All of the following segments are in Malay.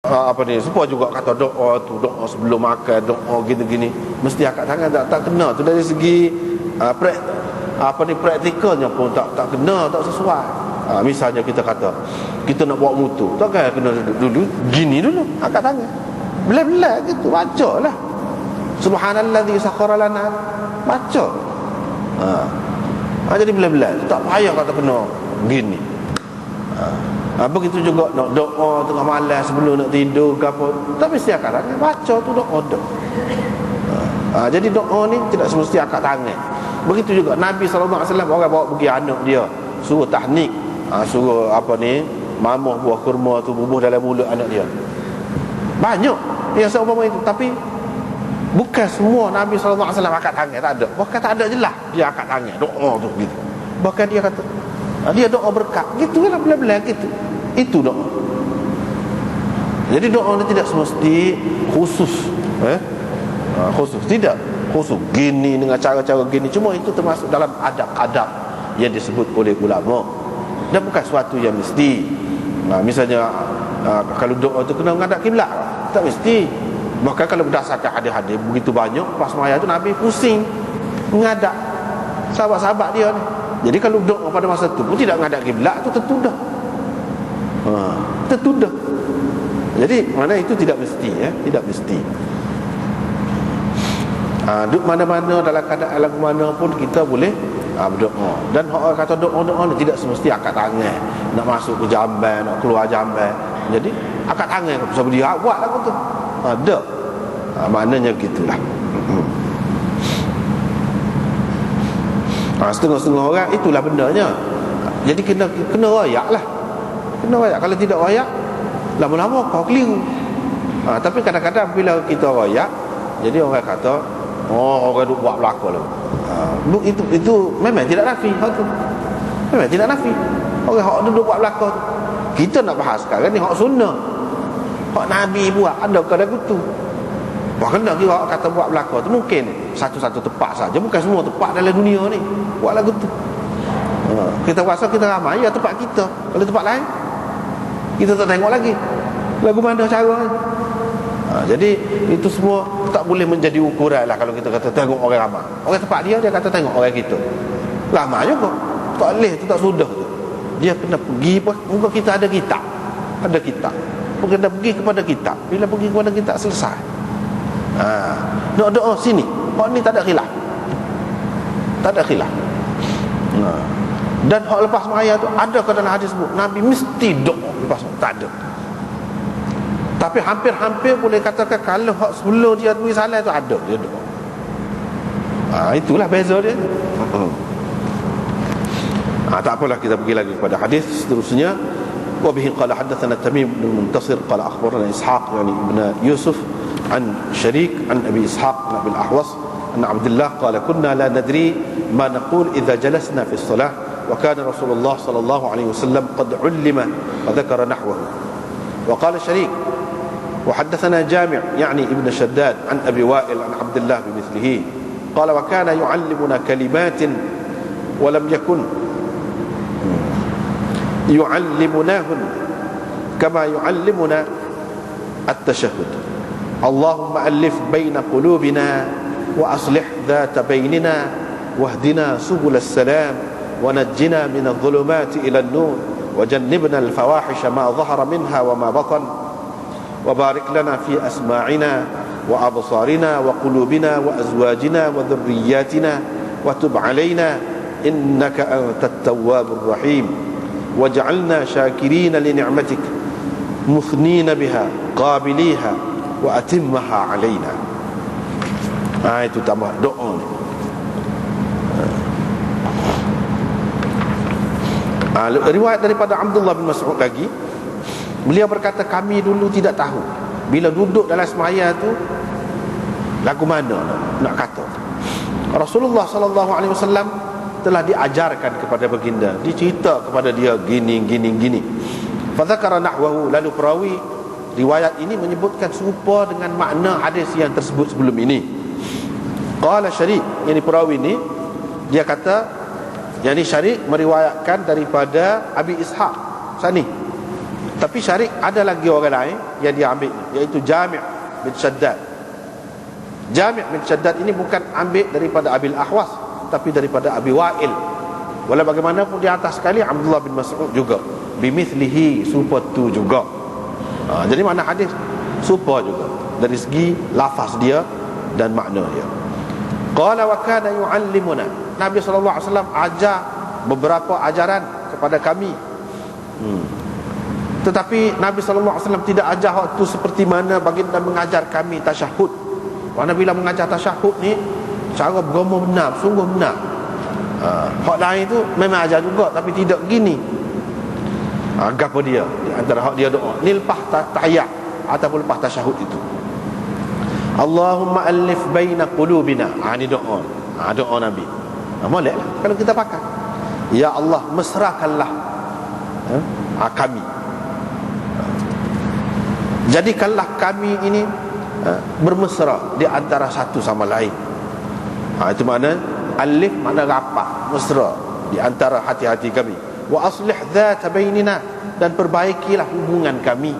apa ni, semua juga kata doa tu, doa sebelum makan, doa gini-gini, mesti angkat tangan. Tak kena tu dari segi praktikalnya pun tak kena, tak sesuai. Misalnya kita kata kita nak buat mutu, takkan kena dulu gini dulu, angkat tangan belah-belah gitu, baca lah subhanallazi sakhara lana, baca. Jadi belah-belah, tak payah kata kena gini. Begitu juga nak doa tengah malam sebelum nak tidur ke apa, tak mesti angkat tangan, baca tu doa. Jadi doa ni tidak semesti angkat tangan. Begitu juga Nabi SAW, orang bawa pergi anak dia, suruh tahnik, suruh mamuh buah kurma tu bubuh dalam mulut anak dia. Banyak yang seumpama itu. Tapi bukan semua Nabi SAW angkat tangan, tak ada. Bahkan tak ada je lah dia angkat tangan, doa tu gitu. Bahkan dia kata dia doa berkat, gitu lah, belah-belah gitu. Itu doa. Jadi doa ni tidak semesti khusus, khusus, tidak khusus gini dengan cara-cara gini. Cuma itu termasuk dalam adab-adab yang disebut oleh ulama, dan bukan suatu yang mesti. Misalnya kalau doa tu kena menghadap kiblat, tak mesti. Bahkan kalau berdasarkan hadis-hadis begitu banyak, pas sembahyang tu Nabi pusing menghadap sahabat-sahabat dia ni. Jadi kalau doa pada masa tu pun tidak menghadap kiblat, tu tertudah. Tertudah. Jadi mana itu tidak mesti, tidak mesti. Duduk mana-mana, dalam keadaan lagu mana pun kita boleh berdoa. Dan orang kata doa ni tidak semesti angkat tangan, nak masuk ke jamban, nak keluar jamban. Jadi angkat tangan ke pasal dia buat lagu tu. Ada. Maknanya gitulah. Setengah-setengah orang itulah bendanya. Jadi kena royak lah. Kena royak. Kalau tidak royak, lama-lama kau keliru. Tapi kadang-kadang bila kita royak, jadi orang kata, orang duk buat belakang lah. Itu memang tidak nafi. Memang tidak nafi. Orang duduk buat belakang tu. Kita nak bahas sekarang ni hak sunnah, hak Nabi buat. Adakah lagu tu? Bahkan nak kira kata buat belakang tu mungkin satu-satu tempat saja, bukan semua tempat dalam dunia ni buat lagu tu. Kita rasa kita ramai, ya tempat kita. Kalau tempat lain kita tak tengok lagi lagu mana cara. Jadi itu semua tak boleh menjadi ukuran lah. Kalau kita kata tengok orang ramai, orang tempat dia kata tengok orang kita lama juga, tak boleh tu, tak sudah tu. Dia kena pergi, muka kita ada kitab, kena pergi kepada kitab. Bila pergi kepada kitab selesai, nak doa sini, ni tak ada khilaf, dan hak lepas sembahyang tu ada ke dalam hadis sebut Nabi mesti doa lepas sembahyang? Tak ada. Tapi hampir-hampir boleh katakan kalau hak sebelum dia beri salam tu ada dia doa. Itulah beza dia. Tak apalah, kita pergi lagi kepada hadis seterusnya. Wa bihi qala hadatsana Tamim bin Muntasir qala akhbarana Ishaq yani ibn Yusuf an Sharik an Abi Ishaq bin Ahwas an Abdullah qala kunna la nadri ma naqul idza jalasna fi as-salah wa kana Rasulullah sallallahu alaihi wasallam qad ullima wa dhakara nahwahu. Wa qala Sharik wa hadatsana Jami' yani ibn Shaddad an Abi Wa'il an Abdullah bimithlihi qala wa kana yu'allimuna kalimatin wa lam yakun يعلمناهن كما يعلمنا التشهد اللهم ألف بين قلوبنا وأصلح ذات بيننا واهدنا سبل السلام ونجنا من الظلمات إلى النور وجنبنا الفواحش ما ظهر منها وما بطن وبارك لنا في أسماعنا وأبصارنا وقلوبنا وأزواجنا وذرياتنا وتب علينا إنك أنت التواب الرحيم وجعلنا شاكرين لنعمتك مثنين بها قابليها وأتمها علينا. Itu tambah doa ni. Riwayat daripada Abdullah bin Mas'ud lagi, beliau berkata kami dulu tidak tahu bila duduk dalam sembahyang tu lagu mana nak kata. Rasulullah sallallahu alaihi wasallam telah diajarkan kepada baginda, dicerita kepada dia gini. Fadzakara nahwahu, lalu perawi riwayat ini menyebutkan serupa dengan makna hadis yang tersebut sebelum ini. Qala Sharik, yang perawi ini dia kata, yakni Sharik meriwayatkan daripada Abi Ishaq Sani Tapi Syarik ada lagi orang lain yang dia ambil, iaitu Jami' bin Shaddad. Jami' bin Shaddad ini bukan ambil daripada Abil Ahwas, tapi daripada Abi Wa'il. Walau bagaimanapun di atas sekali Abdullah bin Mas'ud juga bimithlihi, serupa tu juga. Jadi makna hadis serupa juga dari segi lafaz dia dan makna dia. Qala wa kana yu'allimuna, Nabi sallallahu alaihi wasallam ajar beberapa ajaran kepada kami. Tetapi Nabi sallallahu alaihi wasallam tidak ajar waktu seperti mana baginda mengajar kami tasyahud. Mana bila mengajar tasyahud ni cara beragama benar, sungguh benar. Hak lain tu memang ajar juga tapi tidak gini. Gapo dia di antara hak dia doa ni lepas tahiyat ataupun lepas tasyahud itu. Allahumma alif baina qulubina. Ini doa. Doa Nabi. Molek lah kalau kita pakai. Ya Allah, mesrakanlah kami. Jadikanlah kami ini bermesra di antara satu sama lain. Itu makna alif, makna rapat, mesra di antara hati-hati kami. Wa aslih dzata bainina, dan perbaikilah hubungan kami.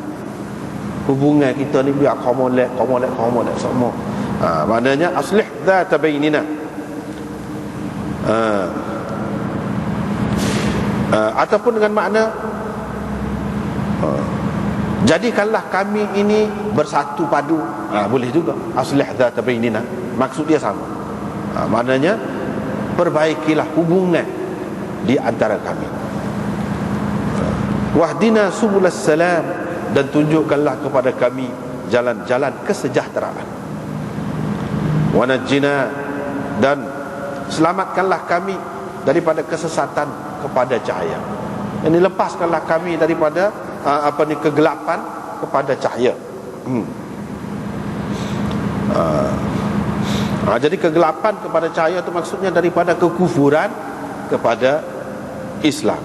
Hubungan kita ni biar komolek semua. Maknanya aslih dzata bainina. Ataupun dengan makna jadikanlah kami ini bersatu padu. Boleh juga aslih dzata bainina, maksud dia sama. Maknanya perbaikilah hubungan di antara kami. Wahdina subulas salam, dan tunjukkanlah kepada kami jalan-jalan kesejahteraan. Wa najjina, dan selamatkanlah kami daripada kesesatan kepada cahaya. Ini lepaskanlah kami daripada kegelapan kepada cahaya. Jadi kegelapan kepada cahaya itu maksudnya daripada kekufuran kepada Islam,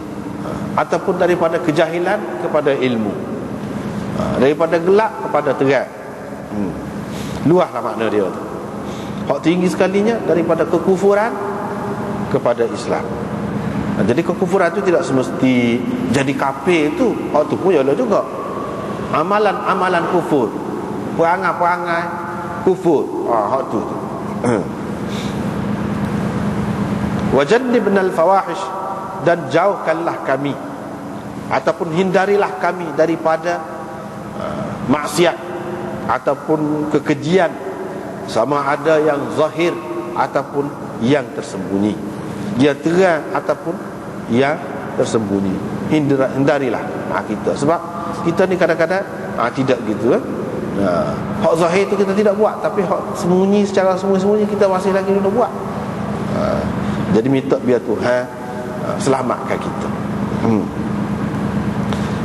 ataupun daripada kejahilan kepada ilmu, daripada gelap kepada terang. Luaslah makna dia tu. Hak tinggi sekalinya daripada kekufuran kepada Islam. Jadi kekufuran itu tidak semesti jadi kafir tu. Hak tu pun ada juga amalan-amalan kufur, perangai-perangai kufur. Hak tu. Wajannibnal fawahish, dan jauhkanlah kami ataupun hindarilah kami daripada maksiat ataupun kekejian, sama ada yang zahir ataupun yang tersembunyi, dia terang ataupun yang tersembunyi. Hindarilah kita, sebab kita ni kadang-kadang tidak gitu. Hak zahir tu kita tidak buat, tapi hak sembunyi, secara sembunyi-sembunyi kita masih lagi nak buat. Jadi minta biar Tuhan selamatkan kita.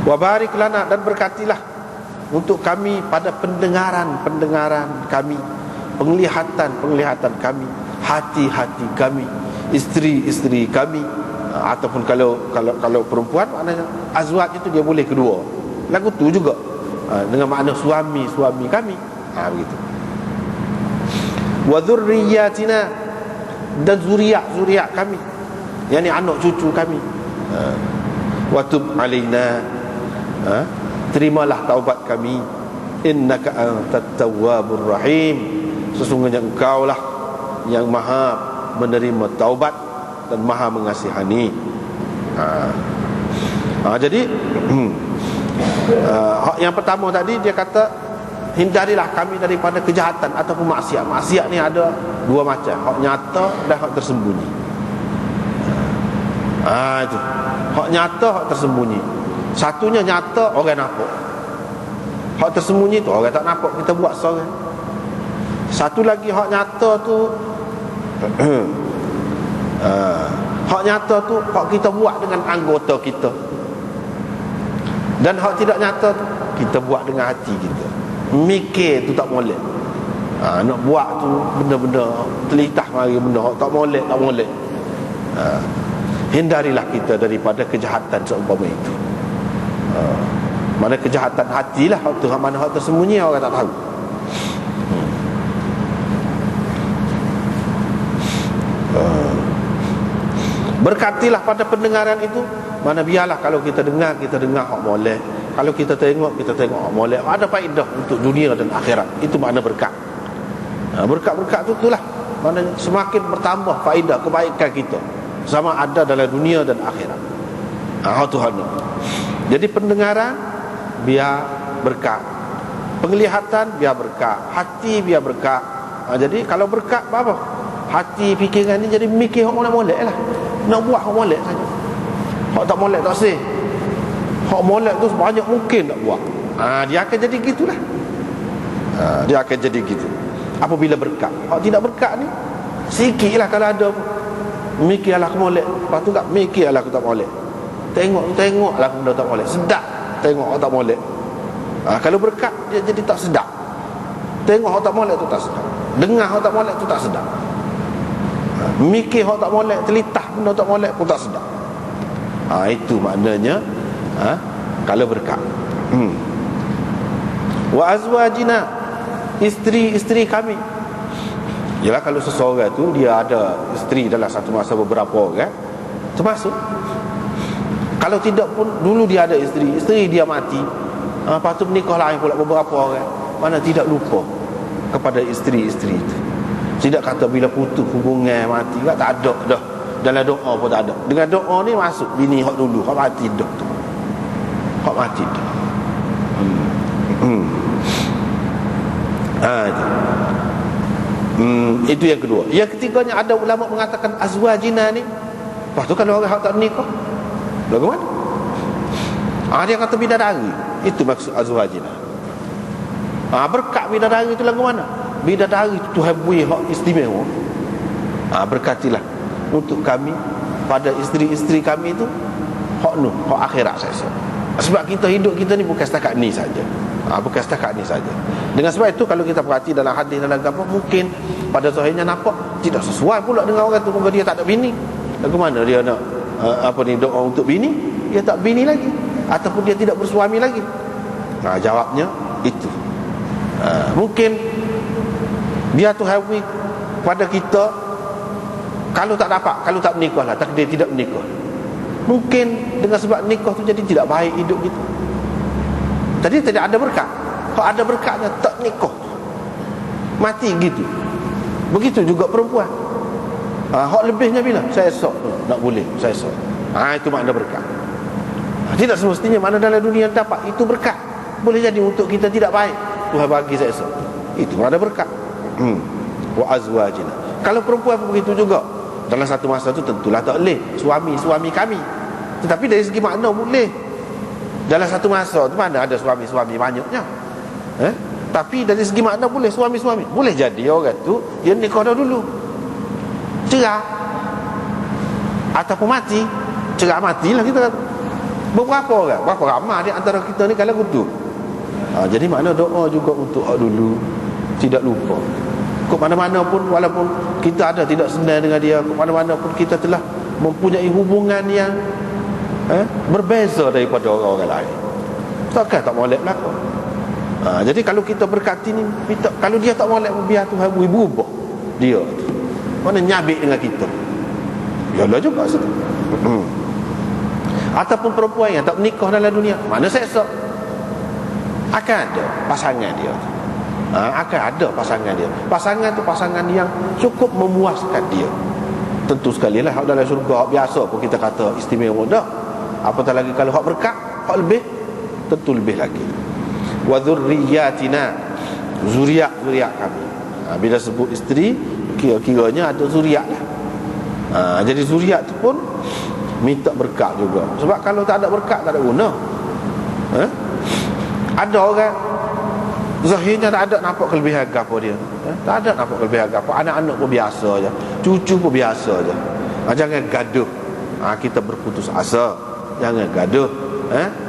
Wa barik lana, dan berkatilah untuk kami pada pendengaran kami, penglihatan kami, hati-hati kami, isteri kami, ataupun kalau perempuan maknanya azwaj itu dia boleh kedua. Lagu tu juga dengan makna suami kami. Begitu. Wa dzurriyyatina, dan zuriat kami, yakni anak cucu kami. Wa tub alaina, terimalah taubat kami, innaka antat tawwabur rahim, sesungguhnya engkaulah yang maha menerima taubat dan maha mengasihani. Jadi yang pertama tadi dia kata hindarilah kami daripada kejahatan ataupun maksiat. Maksiat ni ada dua macam, hak nyata dan hak tersembunyi. Itu hak nyata, hak tersembunyi. Satunya nyata, orang nampak. Hak tersembunyi tu orang tak nampak, kita buat seorang. Satu lagi hak nyata tu hak nyata tu hak kita buat dengan anggota kita, dan hak tidak nyata tu kita buat dengan hati kita. Mikir tu tak molek. Nak buat tu benda-benda telitah mari, benda hak tak molek. Hindarilah kita daripada kejahatan seumpama itu. Mana kejahatan hatilah hak tu, mana hak tersembunyi orang tak tahu. Berkatilah pada pendengaran itu, mana biarlah kalau kita dengar hak molek, Kalau kita tengok molek ada faedah untuk dunia dan akhirat. Itu makna berkat. Berkat-berkat tu itulah maknanya semakin bertambah faedah kebaikan kita, sama ada dalam dunia dan akhirat. Tuhan. Jadi pendengaran biar berkat, penglihatan biar berkat, hati biar berkat. Jadi kalau berkat apa? Hati fikiran ni jadi mikir hak molek lah. Nak buat hak molek saja. Hak tak molek tak sih. Hak molek tu sebanyak mungkin nak buat. Dia akan jadi gitulah. Dia akan jadi gitu. Apabila berkat. Hak tidak berkat ni sikitlah kalau ada mikirlah aku molek, lepas tu tak mikirlah aku tak molek. Tengoklah aku tak molek. Sedap tengok hak tak molek. Kalau berkat dia jadi tak sedap. Tengok hak tak molek tu tak sedap. Dengar hak tak molek tu tak sedap. Mikir hak tak molek, telitah benda tak molek pun tak sedap. Itu maknanya kalau berkat. Wa azwajina, isteri-isteri kami. Yalah, kalau seseorang tu dia ada isteri dalam satu masa beberapa orang, termasuk. Kalau tidak pun dulu dia ada isteri dia mati, lepas tu menikah lain pula beberapa orang, mana tidak lupa kepada isteri-isteri itu. Tidak kata bila putus hubungan mati tak ada dah. Dalam doa pun tak ada. Dengan doa ni masuk bini hak dulu, hak mati dah tu. Hak mati dah. Itu yang kedua. Yang ketiganya, ada ulama mengatakan azwajina ni. Lepas tu kalau orang hak tak nikah, bagaimana? Dia kata bidadari. Itu maksud azwajina. Berkat bidadari itu lagu mana? Bidadari itu Tuhan beri hak istimewa. Berkatilah untuk kami pada isteri-isteri kami itu hak akhirat saja. Sebab kita hidup kita ni bukan setakat ni saja. Bukan setakat ni saja. Dengan sebab itu kalau kita perhati dalam hadis dalam agama, mungkin pada zahirnya nampak tidak sesuai pula dengan orang tu, muka dia tak ada bini. Lagu mana dia nak doa untuk bini? Dia tak bini lagi, ataupun dia tidak bersuami lagi. Jawabnya itu. Mungkin dia tu hawi pada kita, kalau tak dapat, kalau tak menikah lah, takdir tidak menikah. Mungkin dengan sebab nikah tu jadi tidak baik hidup kita. Tadi tidak ada berkat. Kalau ada berkatnya tak nikah, mati gitu. Begitu juga perempuan. Hak lebihnya bila saya esok nak boleh saya esok. Itu makna berkat. Tidak semestinya mana dalam dunia dapat itu berkat. Boleh jadi untuk kita tidak baik, Tuhan bagi saya esok. Itu makna berkat. Wa azwajina. Kalau perempuan pun begitu juga. Dalam satu masa tu tentulah tak boleh suami kami. Tetapi dari segi makna boleh. Dalam satu masa tu mana ada suami banyaknya. Tapi dari segi makna boleh suami. Boleh jadi orang tu dia nikah dah dulu, cerah, ataupun mati. Cerah matilah kita kata. Berapa orang, berapa ramai di antara kita ni kalau begitu. Jadi makna doa juga untuk dulu, tidak lupa. Ke mana-mana pun, walaupun kita ada tidak senang dengan dia, ke mana-mana pun kita telah mempunyai hubungan yang berbeza daripada orang-orang lain. Takkan tak molek belakang. Jadi kalau kita berkati ni, kalau dia tak molek, biar Tuhan berubah dia tu. Mana nyabik dengan kita. Yalah juga situ. Ataupun perempuan yang tak menikah dalam dunia, mana seksa, akan ada pasangan dia. Akan ada pasangan dia. Pasangan tu pasangan yang cukup memuaskan dia. Tentu sekali lah dalam syurga biasa pun kita kata istimewa dah. Apatah lagi kalau hak berkat, hak lebih, tentu lebih lagi. Wa dzurriyyatina, zuriat kami. Bila sebut isteri, kira-kiranya ada zuriat lah. Jadi zuriat tu pun minta berkat juga. Sebab kalau tak ada berkat, tak ada guna. Ada orang zahirnya tak ada nampak kelebihan apa dia. Tak ada nampak kelebihan apa. Anak-anak pun biasa je, cucu pun biasa je. Jangan gaduh. Kita berputus asa. Jangan gaduh.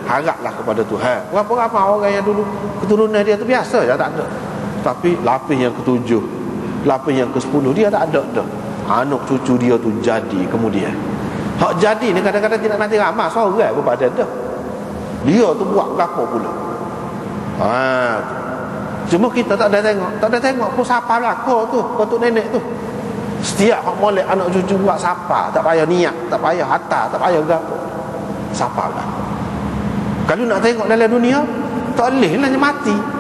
Haraplah kepada Tuhan. Berapa ramai orang yang dulu keturunan dia tu biasa je, tak ada. Tapi lapis yang ke-7, lapis yang ke-10 dia tak ada dah. Anak cucu dia tu jadi kemudian. Hak jadi ni kadang-kadang tidak nanti ramai seorang pun pada dah. Dia tu buat berapa pula. Cuma kita tak ada tengok pun siapa belakang tu, patuk nenek tu. Setiap hak molek anak cucu buat siapa, tak payah niat, tak payah harta, tak payah gapo. Siapa belakang. Kalau nak tengok dalam dunia, tak boleh lah mati.